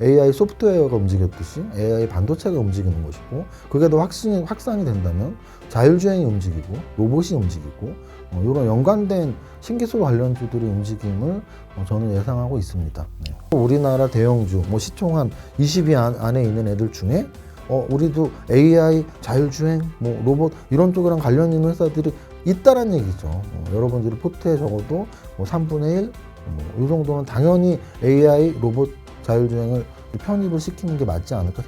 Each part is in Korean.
AI 소프트웨어가 움직였듯이 AI 반도체가 움직이는 것이고, 그게 더 확산이 된다면 자율주행이 움직이고 로봇이 움직이고 이런 연관된 신기술 관련주들의 움직임을 저는 예상하고 있습니다. 네. 우리나라 대형주 시총 한 20위 안에 있는 애들 중에 우리도 AI, 자율주행, 로봇 이런 쪽이랑 관련 있는 회사들이 있다란 얘기죠. 여러분들이 포트에 적어도 3분의 1, 이 정도는 당연히 AI, 로봇, 자율주행을 편입을 시키는 게 맞지 않을까.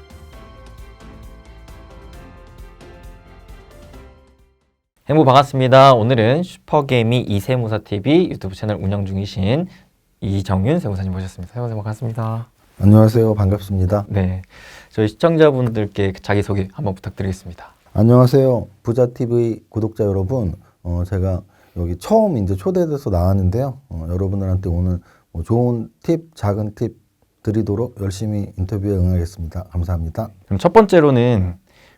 행부 반갑습니다. 오늘은 슈퍼개미 이세무사TV 유튜브 채널 운영 중이신 이정윤 세무사님 모셨습니다. 세무사님 반갑습니다. 안녕하세요. 반갑습니다. 네, 저희 시청자분들께 자기소개 한번 부탁드리겠습니다. 안녕하세요. 부자TV 구독자 여러분. 제가 여기 처음 이제 초대돼서 나왔는데요. 여러분들한테 오늘 좋은 팁, 작은 팁 드리도록 열심히 인터뷰에 응하겠습니다. 감사합니다. 그럼 첫 번째로는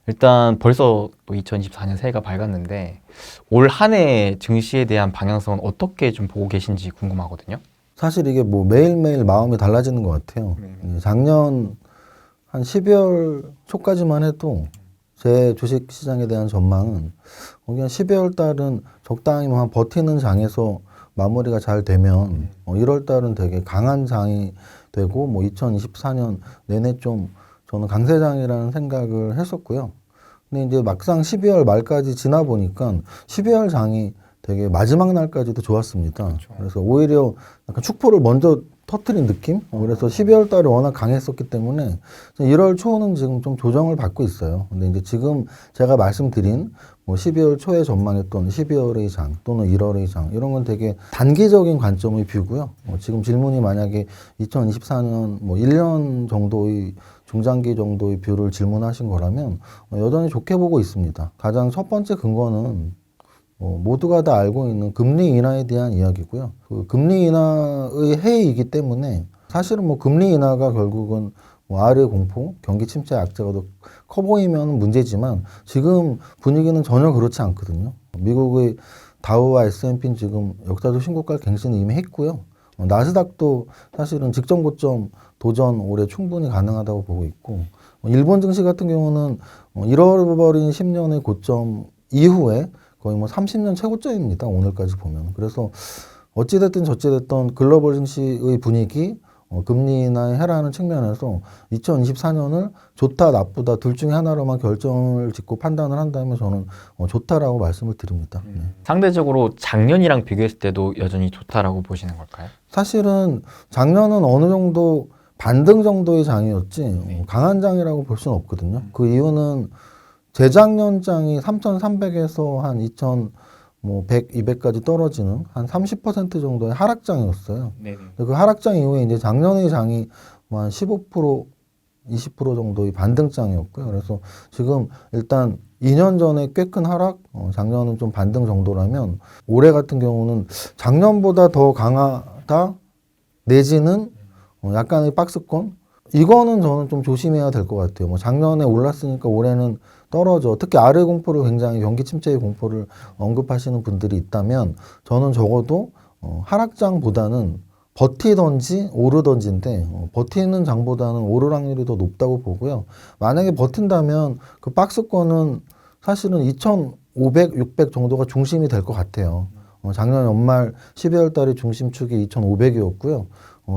일단 벌써 또 2024년 새해가 밝았는데 올 한 해 증시에 대한 방향성은 어떻게 좀 보고 계신지 궁금하거든요. 사실 이게 매일매일 마음이 달라지는 것 같아요. 작년 한 12월 초까지만 해도 제 주식 시장에 대한 전망은 그냥 12월 달은 적당히 한 버티는 장에서 마무리가 잘 되면 1월 달은 되게 강한 장이 되고 2024년 내내 좀 저는 강세장이라는 생각을 했었고요. 근데 이제 막상 12월 말까지 지나 보니까 12월 장이 되게 마지막 날까지도 좋았습니다. 그렇죠. 그래서 오히려 약간 축포를 먼저 터트린 느낌? 그래서 12월 달에 워낙 강했었기 때문에 1월 초는 지금 좀 조정을 받고 있어요. 근데 이제 지금 제가 말씀드린 12월 초에 전망했던 12월의 장 또는 1월의 장 이런 건 되게 단기적인 관점의 뷰고요. 지금 질문이 만약에 2024년 1년 정도의 중장기 정도의 뷰를 질문하신 거라면 여전히 좋게 보고 있습니다. 가장 첫 번째 근거는 모두가 다 알고 있는 금리 인하에 대한 이야기고요. 그 금리 인하의 해이기 때문에 사실은 금리 인하가 결국은 아래 공포, 경기 침체 악재가 더 커 보이면 문제지만 지금 분위기는 전혀 그렇지 않거든요. 미국의 다우와 S&P는 지금 역사적 신고가 갱신을 이미 했고요. 나스닥도 사실은 직전 고점 도전 올해 충분히 가능하다고 보고 있고, 일본 증시 같은 경우는 잃어버린 10년의 고점 이후에 거의 30년 최고점입니다. 오늘까지 보면. 그래서 어찌됐든 저찌됐든 글로벌 증시의 분위기, 금리 인하의 해라는 측면에서 2024년을 좋다, 나쁘다 둘 중에 하나로만 결정을 짓고 판단을 한다면 저는 좋다라고 말씀을 드립니다. 네. 상대적으로 작년이랑 비교했을 때도 여전히 좋다라고 보시는 걸까요? 사실은 작년은 어느 정도 반등 정도의 장이었지 강한 장이라고 볼 수는 없거든요. 그 이유는 재작년 장이 3,300에서 한 2,100, 200까지 떨어지는 한 30% 정도의 하락장이었어요. 그 하락장 이후에 이제 작년의 장이 한 15%, 20% 정도의 반등장이었고요. 그래서 지금 일단 2년 전에 꽤 큰 하락, 작년은 좀 반등 정도라면 올해 같은 경우는 작년보다 더 강하다 내지는 약간의 박스권? 이거는 저는 좀 조심해야 될 것 같아요. 작년에 올랐으니까 올해는 떨어져. 특히 아래 공포를 굉장히 경기 침체의 공포를 언급하시는 분들이 있다면 저는 적어도 하락장보다는 버티던지 오르던지인데 버티는 장보다는 오를 확률이 더 높다고 보고요. 만약에 버틴다면 그 박스권은 사실은 2,500, 600 정도가 중심이 될 것 같아요. 작년 연말 12월 달에 중심축이 2,500이었고요.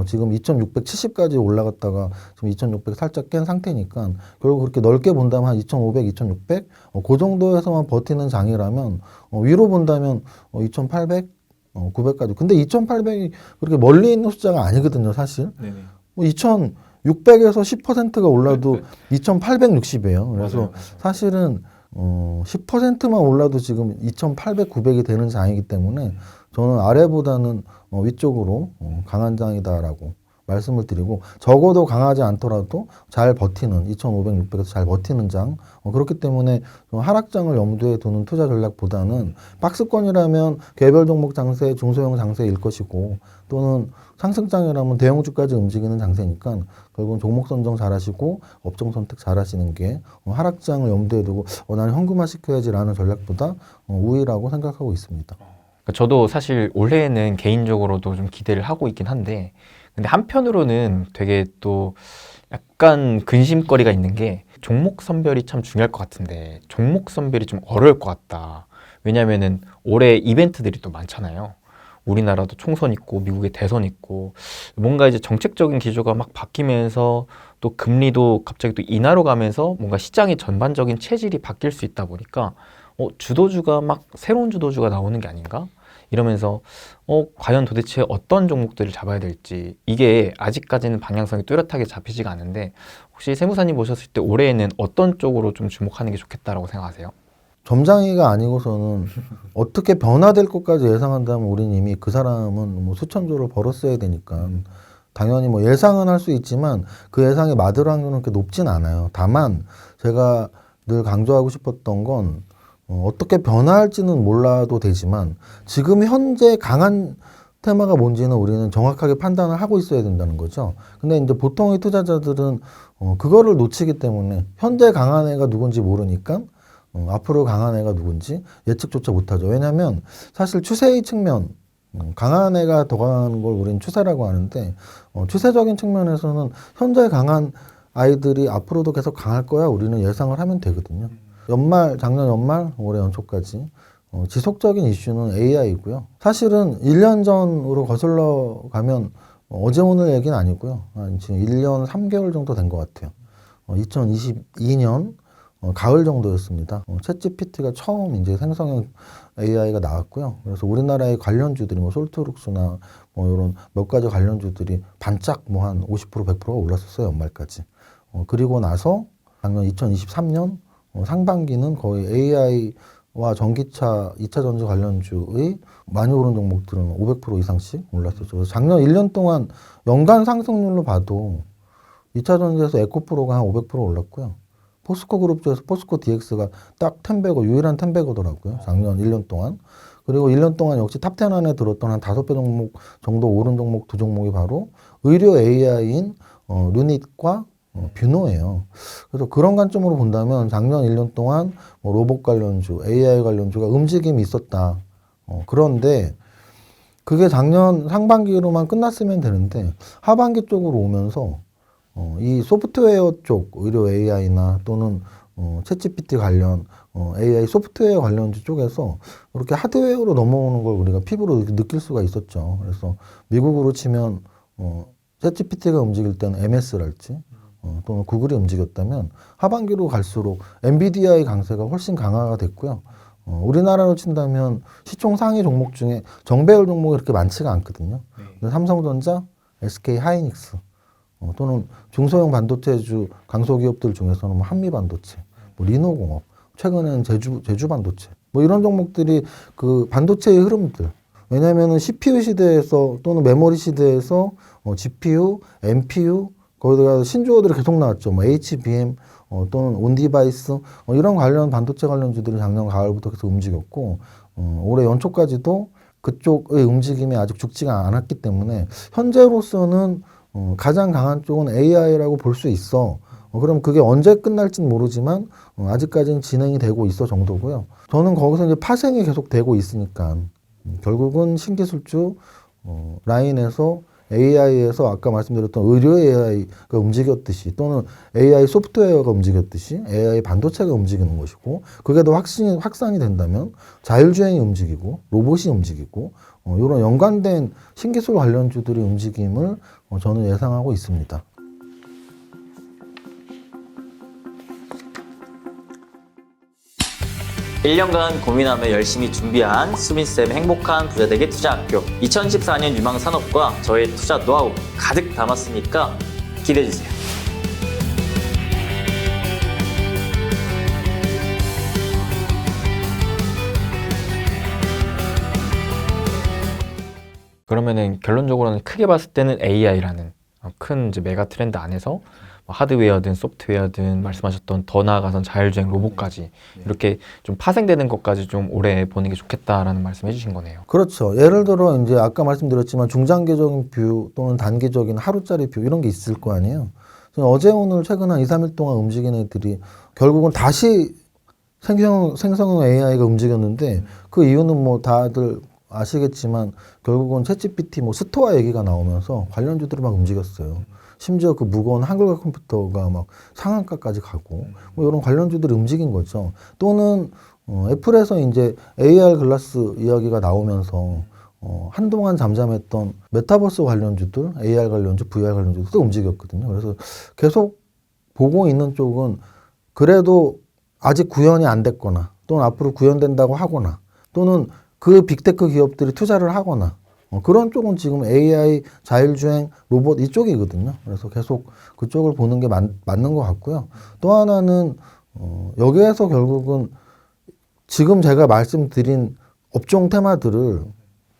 지금 2,670까지 올라갔다가 지금 2,600 살짝 깬 상태니까 결국 그렇게 넓게 본다면 한 2,500, 2,600 그 정도에서만 버티는 장이라면 위로 본다면 2,800, 900까지. 근데 2,800이 그렇게 멀리 있는 숫자가 아니거든요, 사실. 2,600에서 10%가 올라도 2,860이에요. 그래서 맞아요. 사실은 10%만 올라도 지금 2,800, 900이 되는 장이기 때문에 저는 아래보다는 위쪽으로 강한 장이다라고 말씀을 드리고, 적어도 강하지 않더라도 잘 버티는 2,500, 600에서 잘 버티는 장, 그렇기 때문에 하락장을 염두에 두는 투자 전략보다는 박스권이라면 개별 종목 장세, 중소형 장세일 것이고, 또는 상승장이라면 대형주까지 움직이는 장세니까 결국은 종목 선정 잘하시고 업종 선택 잘하시는 게 하락장을 염두에 두고 나는 현금화 시켜야지라는 전략보다 우위라고 생각하고 있습니다. 저도 사실 올해는 개인적으로도 좀 기대를 하고 있긴 한데, 근데 한편으로는 되게 또 약간 근심거리가 있는 게 종목 선별이 참 중요할 것 같은데 종목 선별이 좀 어려울 것 같다. 왜냐면은 올해 이벤트들이 또 많잖아요. 우리나라도 총선 있고 미국의 대선 있고 뭔가 이제 정책적인 기조가 막 바뀌면서 또 금리도 갑자기 또 인하로 가면서 뭔가 시장의 전반적인 체질이 바뀔 수 있다 보니까 주도주가 막 새로운 주도주가 나오는 게 아닌가? 이러면서 과연 도대체 어떤 종목들을 잡아야 될지 이게 아직까지는 방향성이 뚜렷하게 잡히지가 않는데 혹시 세무사님 보셨을 때 올해에는 어떤 쪽으로 좀 주목하는 게 좋겠다라고 생각하세요? 점장이가 아니고서는 어떻게 변화될 것까지 예상한다면 우리는 이미 그 사람은 뭐 수천조를 벌었어야 되니까 당연히 뭐 예상은 할 수 있지만 그 예상이 맞을 확률은 그렇게 높진 않아요. 다만 제가 늘 강조하고 싶었던 건 어떻게 변화할지는 몰라도 되지만 지금 현재 강한 테마가 뭔지는 우리는 정확하게 판단을 하고 있어야 된다는 거죠. 근데 이제 보통의 투자자들은 그거를 놓치기 때문에 현재 강한 애가 누군지 모르니까 앞으로 강한 애가 누군지 예측조차 못하죠. 왜냐하면 사실 추세의 측면, 강한 애가 더 강한 걸 우리는 추세라고 하는데 추세적인 측면에서는 현재 강한 아이들이 앞으로도 계속 강할 거야 우리는 예상을 하면 되거든요. 작년 연말, 올해 연초까지 지속적인 이슈는 AI이고요. 사실은 1년 전으로 거슬러 가면 어제 오늘 얘기는 아니고요. 지금 1년 3개월 정도 된 것 같아요. 2022년 가을 정도였습니다. 챗GPT가 처음 이제 생성형 AI가 나왔고요. 그래서 우리나라의 관련주들이 뭐 솔트룩스나 뭐 이런 몇 가지 관련주들이 반짝 뭐 한 50% 100%가 올랐었어요. 연말까지. 그리고 나서 작년 2023년 상반기는 거의 AI와 전기차, 2차 전지 관련주의 많이 오른 종목들은 500% 이상씩 올랐었죠. 그래서 작년 1년 동안 연간 상승률로 봐도 2차 전지에서 에코프로가 한 500% 올랐고요. 포스코 그룹 중에서 포스코 DX가 딱 텐베거, 유일한 텐베거더라고요. 작년 1년 동안. 그리고 1년 동안 역시 탑10 안에 들었던 한 5배 종목 정도 오른 종목 두 종목이 바로 의료 AI인 루닛과 뷰노예요. 그래서 그런 관점으로 본다면 작년 1년 동안 로봇 관련주, AI 관련주가 움직임이 있었다. 그런데 그게 작년 상반기로만 끝났으면 되는데 하반기 쪽으로 오면서 이 소프트웨어 쪽 의료 AI나 또는 챗GPT 관련 AI 소프트웨어 관련주 쪽에서 이렇게 하드웨어로 넘어오는 걸 우리가 피부로 느낄 수가 있었죠. 그래서 미국으로 치면 챗GPT가 움직일 때는 MS랄지 또는 구글이 움직였다면 하반기로 갈수록 엔비디아의 강세가 훨씬 강화가 됐고요. 우리나라로 친다면 시총 상위 종목 중에 정배열 종목이 그렇게 많지가 않거든요. 근데 삼성전자, SK 하이닉스 또는 중소형 반도체주 강소기업들 중에서는 뭐 한미반도체, 뭐 리노공업, 최근에는 제주 반도체, 뭐 이런 종목들이 그 반도체의 흐름들. 왜냐하면은 CPU 시대에서 또는 메모리 시대에서 GPU, NPU 거기다가 신조어들이 계속 나왔죠. 뭐 HBM 또는 온디바이스 이런 관련 반도체 관련주들이 작년 가을부터 계속 움직였고 올해 연초까지도 그쪽의 움직임이 아직 죽지가 않았기 때문에 현재로서는 가장 강한 쪽은 AI라고 볼 수 있어. 그럼 그게 언제 끝날지는 모르지만 아직까지는 진행이 되고 있어 정도고요. 저는 거기서 이제 파생이 계속 되고 있으니까 결국은 신기술주 라인에서 AI에서 아까 말씀드렸던 의료 AI가 움직였듯이 또는 AI 소프트웨어가 움직였듯이 AI 반도체가 움직이는 것이고 그게 더 확산이 된다면 자율주행이 움직이고 로봇이 움직이고 이런 연관된 신기술 관련주들의 움직임을 저는 예상하고 있습니다. 일 년간 고민하며 열심히 준비한 수빈쌤의 행복한 부자되기 투자학교 2014년 유망 산업과 저의 투자 노하우 가득 담았으니까 기대해주세요. 그러면은 결론적으로는 크게 봤을 때는 AI라는 큰 이제 메가 트렌드 안에서 하드웨어든 소프트웨어든 말씀하셨던 더 나아가선 자율주행 로봇까지 이렇게 좀 파생되는 것까지 좀 오래 보는 게 좋겠다라는 말씀 해주신 거네요. 그렇죠. 예를 들어 이제 아까 말씀드렸지만 중장기적인 뷰 또는 단기적인 하루짜리 뷰 이런 게 있을 거 아니에요. 어제 오늘 최근 한 2, 3일 동안 움직인 애들이 결국은 다시 생성형 AI가 움직였는데 그 이유는 뭐 다들 아시겠지만 결국은 챗GPT 뭐 스토아 얘기가 나오면서 관련주들이 막 움직였어요. 심지어 그 무거운 한글과 컴퓨터가 막 상한가까지 가고 뭐 이런 관련주들이 움직인 거죠. 또는 애플에서 이제 AR 글라스 이야기가 나오면서 한동안 잠잠했던 메타버스 관련주들, AR 관련주, VR 관련주도 또 움직였거든요. 그래서 계속 보고 있는 쪽은 그래도 아직 구현이 안 됐거나 또는 앞으로 구현된다고 하거나 또는 그 빅테크 기업들이 투자를 하거나 그런 쪽은 지금 AI, 자율주행, 로봇 이쪽이거든요. 그래서 계속 그쪽을 보는 게 맞는 것 같고요. 또 하나는 여기에서 결국은 지금 제가 말씀드린 업종 테마들을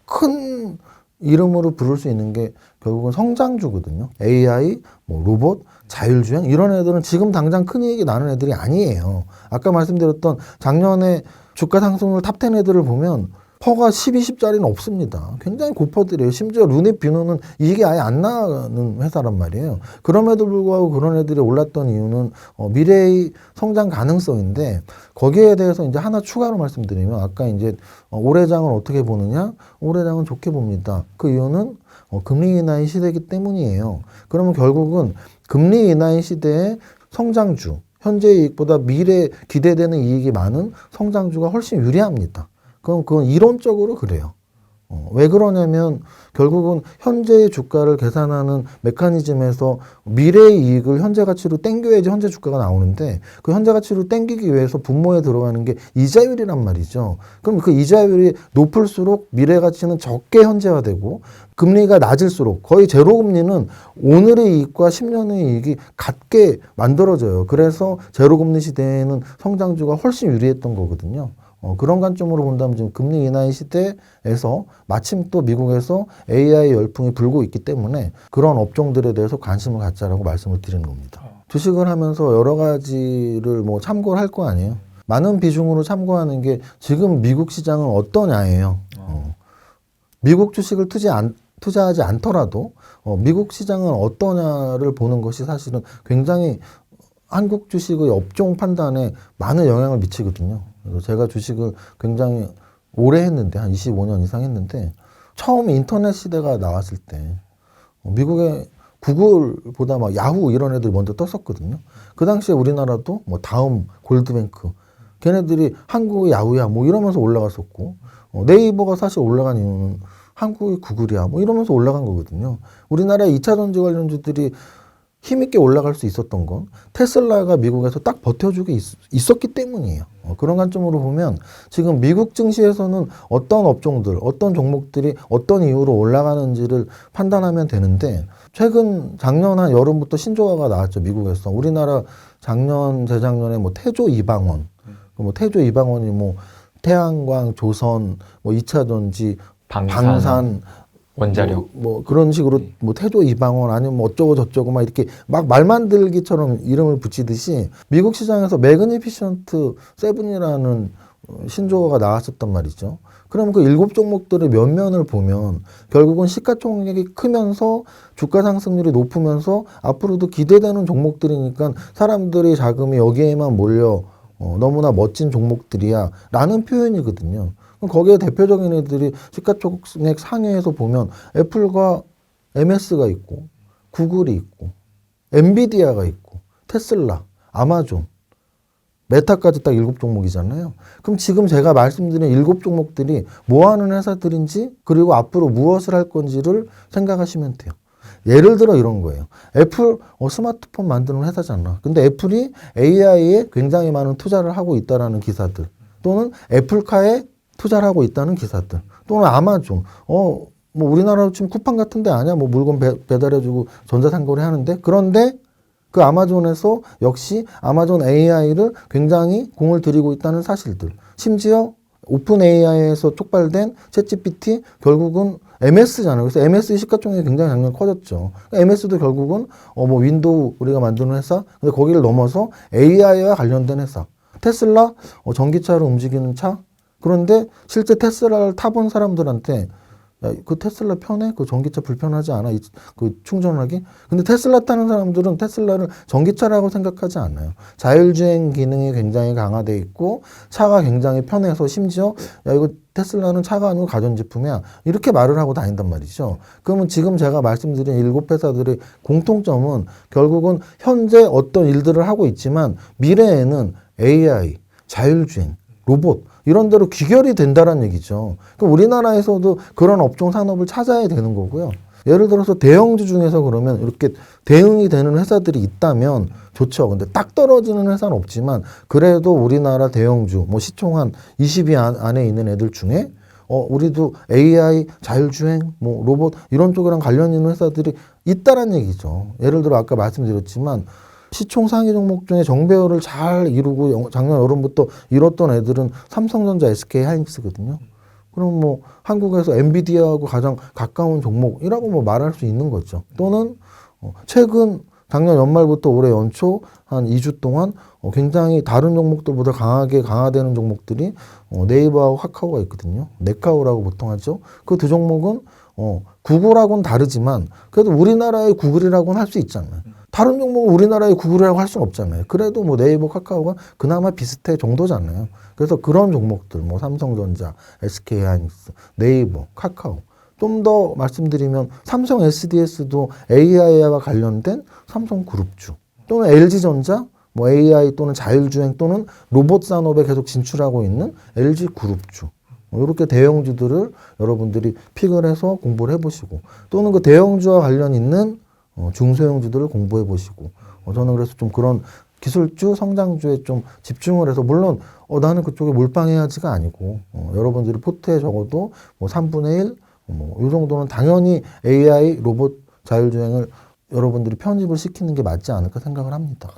큰 이름으로 부를 수 있는 게 결국은 성장주거든요. AI, 뭐 로봇, 자율주행 이런 애들은 지금 당장 큰 이익이 나는 애들이 아니에요. 아까 말씀드렸던 작년에 주가 상승률 탑10 애들을 보면 퍼가 10, 20짜리는 없습니다. 굉장히 고퍼들이에요. 심지어 루닛 비누는 이익이 아예 안 나는 회사란 말이에요. 그럼에도 불구하고 그런 애들이 올랐던 이유는 미래의 성장 가능성인데 거기에 대해서 이제 하나 추가로 말씀드리면 아까 이제 올해장을 어떻게 보느냐? 올해장은 좋게 봅니다. 그 이유는 금리 인하의 시대이기 때문이에요. 그러면 결국은 금리 인하의 시대에 성장주, 현재 이익보다 미래 기대되는 이익이 많은 성장주가 훨씬 유리합니다. 그건 이론적으로 그래요. 왜 그러냐면 결국은 현재의 주가를 계산하는 메커니즘에서 미래의 이익을 현재 가치로 땡겨야지 현재 주가가 나오는데 그 현재 가치로 땡기기 위해서 분모에 들어가는 게 이자율이란 말이죠. 그럼 그 이자율이 높을수록 미래 가치는 적게 현재화되고 금리가 낮을수록 거의 제로 금리는 오늘의 이익과 10년의 이익이 같게 만들어져요. 그래서 제로 금리 시대에는 성장주가 훨씬 유리했던 거거든요. 그런 관점으로 본다면 지금 금리 인하의 시대에서 마침 또 미국에서 AI 열풍이 불고 있기 때문에 그런 업종들에 대해서 관심을 갖자라고 말씀을 드리는 겁니다. 주식을 하면서 여러 가지를 뭐 참고를 할 거 아니에요. 많은 비중으로 참고하는 게 지금 미국 시장은 어떠냐예요. 미국 주식을 투자하지 않더라도 미국 시장은 어떠냐를 보는 것이 사실은 굉장히 한국 주식의 업종 판단에 많은 영향을 미치거든요. 그래서 제가 주식을 굉장히 오래 했는데 한 25년 이상 했는데 처음 인터넷 시대가 나왔을 때 미국의 구글보다 막 야후 이런 애들이 먼저 떴었거든요. 그 당시에 우리나라도 뭐 다음 골드뱅크 걔네들이 한국의 야후야 뭐 이러면서 올라갔었고 네이버가 사실 올라간 이유는 한국의 구글이야 뭐 이러면서 올라간 거거든요. 우리나라의 2차 전지 관련주들이 힘있게 올라갈 수 있었던 건 테슬라가 미국에서 딱 버텨주고 있었기 때문이에요. 그런 관점으로 보면 지금 미국 증시에서는 어떤 업종들, 어떤 종목들이 어떤 이유로 올라가는지를 판단하면 되는데 최근 작년 한 여름부터 신조어가 나왔죠. 미국에서. 우리나라 작년, 재작년에 뭐 태조 이방원, 뭐 태조 이방원이 뭐 태양광, 조선, 뭐 2차 전지, 방산 원자력 뭐 그런 식으로 뭐 태조 이방원 아니면 뭐 어쩌고 저쩌고 막 이렇게 막 말 만들기처럼 이름을 붙이듯이 미국 시장에서 매그니피션트 세븐이라는 신조어가 나왔었단 말이죠. 그럼 그 7종목들의 면면을 보면 결국은 시가총액이 크면서 주가 상승률이 높으면서 앞으로도 기대되는 종목들이니까 사람들의 자금이 여기에만 몰려 너무나 멋진 종목들이야 라는 표현이거든요. 거기에 대표적인 애들이 시가총액 상위에서 보면 애플과 MS가 있고 구글이 있고 엔비디아가 있고 테슬라, 아마존, 메타까지 딱 7종목이잖아요. 그럼 지금 제가 말씀드린 7종목들이 뭐 하는 회사들인지 그리고 앞으로 무엇을 할 건지를 생각하시면 돼요. 예를 들어 이런 거예요. 애플 스마트폰 만드는 회사잖아. 근데 애플이 AI에 굉장히 많은 투자를 하고 있다라는 기사들 또는 애플카에 투자를 하고 있다는 기사들 또는 아마존 뭐 우리나라로 지금 쿠팡 같은 데 아니야 뭐 물건 배달해주고 전자상거래 하는데 그런데 그 아마존에서 역시 아마존 AI를 굉장히 공을 들이고 있다는 사실들 심지어 오픈 AI에서 촉발된 챗GPT 결국은 MS잖아요. 그래서 MS의 시가총액이 굉장히 작년 커졌죠. MS도 결국은 뭐 윈도우 우리가 만드는 회사 근데 거기를 넘어서 AI와 관련된 회사 테슬라 전기차로 움직이는 차 그런데 실제 테슬라를 타본 사람들한테 야, 그 테슬라 편해? 그 전기차 불편하지 않아? 그 충전하기? 근데 테슬라 타는 사람들은 테슬라를 전기차라고 생각하지 않아요. 자율주행 기능이 굉장히 강화되어 있고 차가 굉장히 편해서 심지어 야 이거 테슬라는 차가 아니고 가전제품이야. 이렇게 말을 하고 다닌단 말이죠. 그러면 지금 제가 말씀드린 7회사들의 공통점은 결국은 현재 어떤 일들을 하고 있지만 미래에는 AI, 자율주행, 로봇 이런 데로 귀결이 된다는 얘기죠. 그럼 우리나라에서도 그런 업종 산업을 찾아야 되는 거고요. 예를 들어서 대형주 중에서 그러면 이렇게 대응이 되는 회사들이 있다면 좋죠. 근데 딱 떨어지는 회사는 없지만 그래도 우리나라 대형주 뭐 시총 한 20위 안에 있는 애들 중에 우리도 AI, 자율주행, 뭐 로봇 이런 쪽이랑 관련 있는 회사들이 있다란 얘기죠. 예를 들어 아까 말씀드렸지만 시총 상위 종목 중에 정배열을 잘 이루고 작년 여름부터 이뤘던 애들은 삼성전자, SK하이닉스거든요. 그럼 뭐 한국에서 엔비디아하고 가장 가까운 종목이라고 뭐 말할 수 있는 거죠. 또는 최근 작년 연말부터 올해 연초 한 2주 동안 굉장히 다른 종목들보다 강화되는 종목들이 네이버하고 카카오가 있거든요. 네카오라고 보통 하죠. 그 두 종목은 구글하고는 다르지만 그래도 우리나라의 구글이라고는 할 수 있잖아요. 다른 종목은 우리나라의 구글이라고 할 수는 없잖아요. 그래도 뭐 네이버, 카카오가 그나마 비슷해 정도잖아요. 그래서 그런 종목들, 뭐 삼성전자, SK하이닉스, 네이버, 카카오. 좀 더 말씀드리면 삼성 SDS도 AI와 관련된 삼성그룹주 또는 LG전자, 뭐 AI 또는 자율주행 또는 로봇 산업에 계속 진출하고 있는 LG그룹주. 이렇게 대형주들을 여러분들이 픽을 해서 공부를 해보시고 또는 그 대형주와 관련 있는 중소형주들을 공부해 보시고 저는 그래서 좀 그런 기술주, 성장주에 좀 집중을 해서 물론 나는 그쪽에 몰빵해야지가 아니고 여러분들이 포트에 적어도 뭐 3분의 1, 이 정도는 당연히 AI, 로봇, 자율주행을 여러분들이 편입을 시키는 게 맞지 않을까 생각을 합니다.